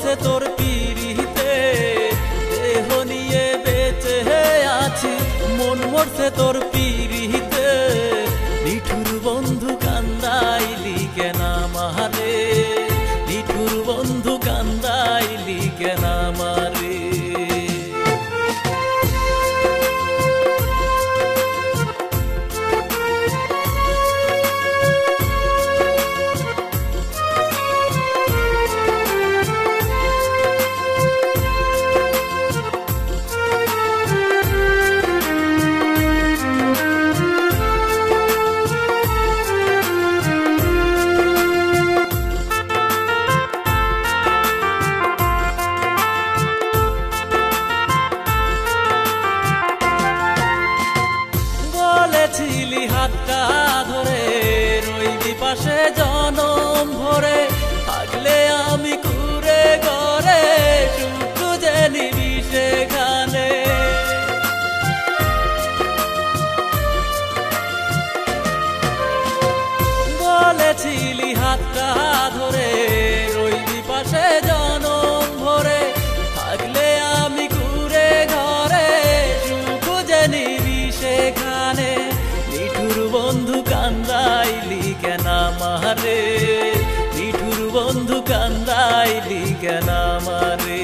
মরছে তোর পিরিতে, দেহ নিয়ে বেঁচে আছি, মন মরছে তোর পিরিতে। নিঠুর বন্ধু কান্দাইলি কেন আমারে, নিঠুর বন্ধু কান্দাইলি কেন আমারে। বলেছিলি হাতটা ধরে রইবি পাশে জনম ভরে, থাকলে আমি কুরে ঘরে টুকু যে নিবি সেখানে। বলেছিলি হাতটা ধরে রইবি পাশে জনম ভরে, থাকলে আমি কুরে ঘরে টুকু যে নিবি সেখানে। নিঠুর বন্ধু কান্দাইলি কেন আমারে, নিঠুর বন্ধু কান্দাইলি কেন আমারে।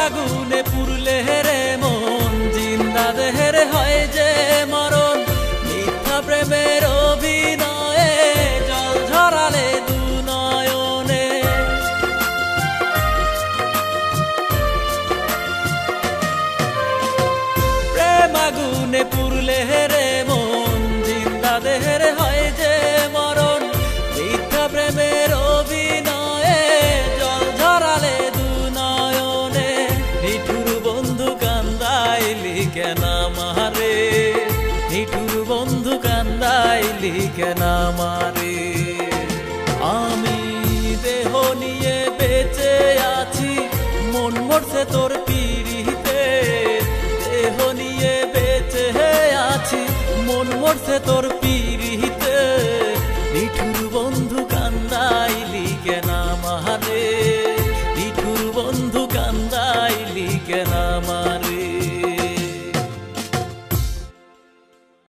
আগুনে পুরলে রে মন, জিন্দা দেহের হয় যে মরণ। মিথ্যা প্রেমের অভিনয়ে জল ঝরালে দু নয়নে। প্রেম আগুনে পুরলে রে মন, জিন্দা দেহের হয় যে মরণ। মিথ্যা প্রেমের অভিনয়ে জল ঝরালে দু নয়নে। নিঠুর বন্ধু কান্দাইলি কেন আমারে, নিঠুর বন্ধু কান্দাইলি কেন আমারে। আমি দেহ নিয়ে বেঁচে আছি, মন মরছে তোর পিরিতে, দেহ নিয়ে বেঁচে আছি, মন মরছে তোর